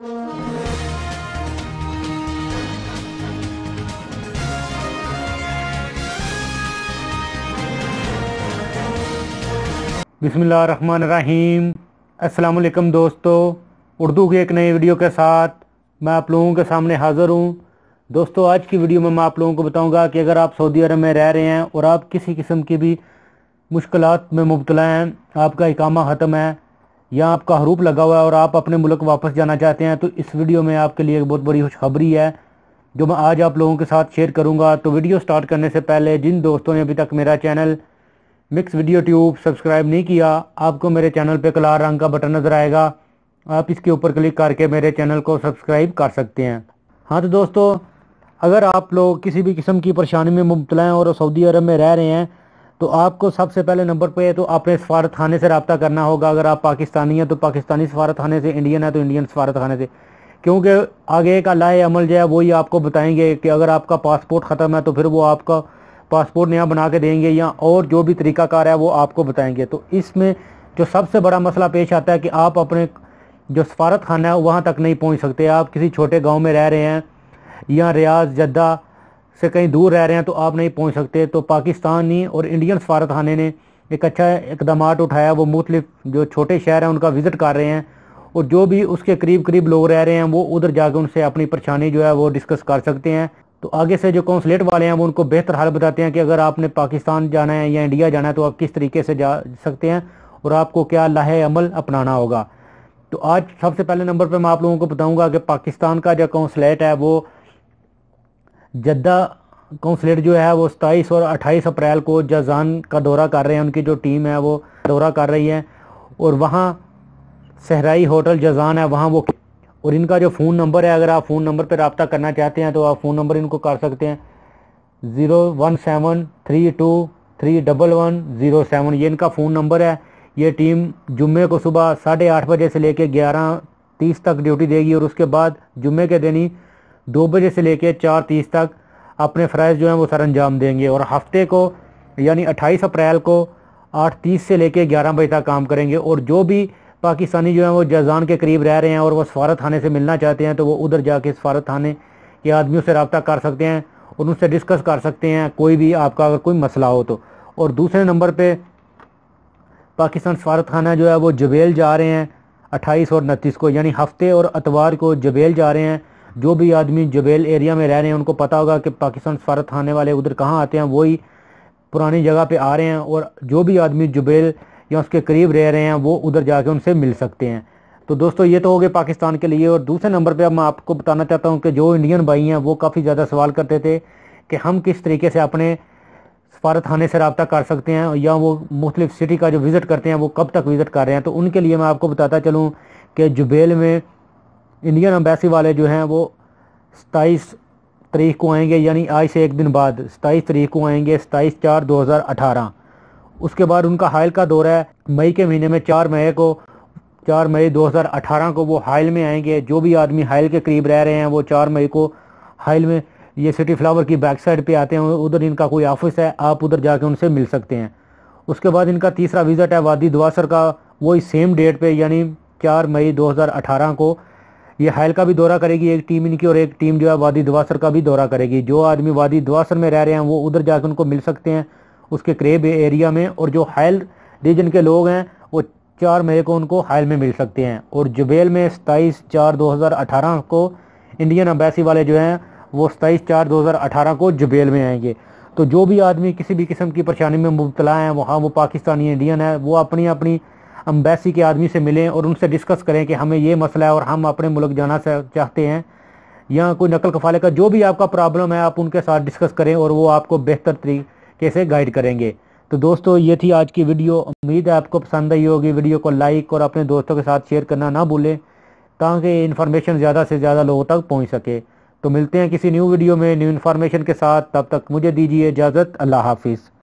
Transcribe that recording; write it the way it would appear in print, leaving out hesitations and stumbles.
बिस्मिल्लाहिर्रहमानिर्रहीम। अस्सलाम वालेकुम दोस्तों, उर्दू की एक नई वीडियो के साथ मैं आप लोगों के सामने हाज़िर हूँ। दोस्तों, आज की वीडियो में मैं आप लोगों को बताऊंगा कि अगर आप सऊदी अरब में रह रहे हैं और आप किसी किस्म की भी मुश्किलात में मुब्तला हैं, आपका इकामा ख़त्म है या आपका हरूफ लगा हुआ है और आप अपने मुल्क वापस जाना चाहते हैं, तो इस वीडियो में आपके लिए एक बहुत बड़ी खुशखबरी है जो मैं आज आप लोगों के साथ शेयर करूँगा। तो वीडियो स्टार्ट करने से पहले जिन दोस्तों ने अभी तक मेरा channel mix video tube subscribe नहीं किया, आपको मेरे चैनल पे काला रंग का बटन नज़र आएगा, आप इसके ऊपर क्लिक करके मेरे चैनल को सब्सक्राइब कर सकते हैं। हाँ तो दोस्तों, अगर आप लोग किसी भी किस्म की परेशानी में मुब्तला हैं और सऊदी अरब में रह रहे हैं, तो आपको सबसे पहले नंबर पे तो अपने सफारत खाने से रब्ता करना होगा। अगर आप पाकिस्तानी हैं तो पाकिस्तानी सफारत खाने से, इंडियन है तो इंडियन सफारत खाने से, क्योंकि आगे का लाए अमल जो है वही आपको बताएंगे कि अगर आपका पासपोर्ट ख़त्म है तो फिर वो आपका पासपोर्ट नया बना के देंगे या और जो भी तरीकाकार है वो आपको बताएंगे। तो इसमें जो सबसे बड़ा मसला पेश आता है कि आप अपने जो सफारत खाना है वहाँ तक नहीं पहुँच सकते। आप किसी छोटे गांव में रह रहे हैं या रियाज जद्दा से कहीं दूर रह रहे हैं तो आप नहीं पहुँच सकते। तो पाकिस्तानी और इंडियन सफारत खाने ने एक अच्छा इकदाम उठाया, वो मुख्तलिफ जो छोटे शहर हैं उनका विज़िट कर रहे हैं और जो भी उसके करीब करीब लोग रह रहे हैं वो उधर जाकर उनसे अपनी परेशानी जो है वो डिस्कस कर सकते हैं। तो आगे से जो कौंसलेट वाले हैं वो उनको बेहतर हाल बताते हैं कि अगर आपने पाकिस्तान जाना है या इंडिया जाना है तो आप किस तरीके से जा सकते हैं और आपको क्या लाहे अमल अपनाना होगा। तो आज सबसे पहले नंबर पे मैं आप लोगों को बताऊंगा कि पाकिस्तान का जो कौंसलेट है वो जद्दा कौंसलेट जो है वो 27 और 28 अप्रैल को जजान का दौरा कर रहे हैं। उनकी जो टीम है वो दौरा कर रही है और वहाँ सहराई होटल जजान है वहाँ वो, और इनका जो फ़ोन नंबर है, अगर आप फ़ोन नंबर पर रब्ता करना चाहते हैं तो आप फ़ोन नंबर इनको कर सकते हैं 01732311107। ये इनका फ़ोन नंबर है। ये टीम जुम्मे को सुबह 8:30 बजे से लेकर 11:30 तक ड्यूटी देगी और उसके बाद जुम्मे के दिन ही 2 बजे से लेकर 4:30 तक अपने फ़राइज़ जो हैं वो सर अंजाम देंगे और हफ्ते को यानी 28 अप्रैल को 8:30 से लेकर 11 बजे तक काम करेंगे। और जो भी पाकिस्तानी जो है वो जजान के करीब रह रहे हैं और वो सफारत खाने से मिलना चाहते हैं तो वो उधर जाके सफारत खाने के आदमियों से रब्ता कर सकते हैं और उनसे डिस्कस कर सकते हैं कोई भी आपका अगर कोई मसला हो तो। और दूसरे नंबर पे पाकिस्तान सफारत खाना जो है वो जबेल जा रहे हैं 28 और 29 को, यानी हफ्ते और अतवार को जबेल जा रहे हैं। जो भी आदमी जबेल एरिया में रह रहे हैं उनको पता होगा कि पाकिस्तान सफारत खाने वाले उधर कहाँ आते हैं, वही पुरानी जगह पे आ रहे हैं और जो भी आदमी जुबेल या उसके करीब रह रहे हैं वो उधर जाके उनसे मिल सकते हैं। तो दोस्तों, ये तो हो गए पाकिस्तान के लिए। और दूसरे नंबर पे अब मैं आपको बताना चाहता हूँ कि जो इंडियन भाई हैं वो काफ़ी ज़्यादा सवाल करते थे कि हम किस तरीके से अपने सफारत खाने से रब्ता कर सकते हैं या वो मुख्तलिफ सिटी का जो विज़िट करते हैं वो कब तक विज़िट कर रहे हैं। तो उनके लिए मैं आपको बताता चलूँ कि जुबेल में इंडियन एम्बेसी वाले जो हैं वो 27 तारीख को आएंगे, यानी आज से एक दिन बाद 27 तारीख को आएंगे, 27/4/2018। उसके बाद उनका हाइल का दौरा है मई के महीने में 4 मई 2018 को वो हाइल में आएंगे। जो भी आदमी हाइल के करीब रह रहे हैं वो 4 मई को हाइल में ये सिटी फ्लावर की बैक साइड पे आते हैं, उधर इनका कोई ऑफिस है, आप उधर जाके उनसे मिल सकते हैं। उसके बाद इनका तीसरा विज़िट है वादी दवासर का, वही सेम डेट पे यानी 4 मई 2018 को ये हाइल का भी दौरा करेगी एक टीम इनकी और एक टीम जो है वादी दवासर का भी दौरा करेगी। जो आदमी वादी दवासर में रह रहे हैं वो उधर जाकर उनको मिल सकते हैं उसके करीब एरिया में, और जो हाइल रीजन के लोग हैं वो 4 मई को उनको हाइल में मिल सकते हैं। और जुबेल में 27/4/2018 को इंडियन एम्बेसी वाले जो हैं वो 27/4/2018 को जुबेल में आएंगे। तो जो भी आदमी किसी भी किस्म की परेशानी में मुब्तला हैं, वहाँ वो पाकिस्तानी इंडियन है, वो अपनी अपनी एम्बेसी के आदमी से मिलें और उनसे डिस्कस करें कि हमें ये मसला है और हम अपने मुल्क जाना चाहते हैं या कोई नकल कफाले का जो भी आपका प्रॉब्लम है आप उनके साथ डिस्कस करें और वो आपको बेहतर तरीके से गाइड करेंगे। तो दोस्तों, ये थी आज की वीडियो। उम्मीद है आपको पसंद आई होगी। वीडियो को लाइक और अपने दोस्तों के साथ शेयर करना ना भूलें ताकि इन्फॉर्मेशन ज़्यादा से ज़्यादा लोगों तक पहुँच सके। तो मिलते हैं किसी न्यू वीडियो में न्यू इन्फॉर्मेशन के साथ, तब तक मुझे दीजिए इजाज़त। अल्लाह हाफिज़।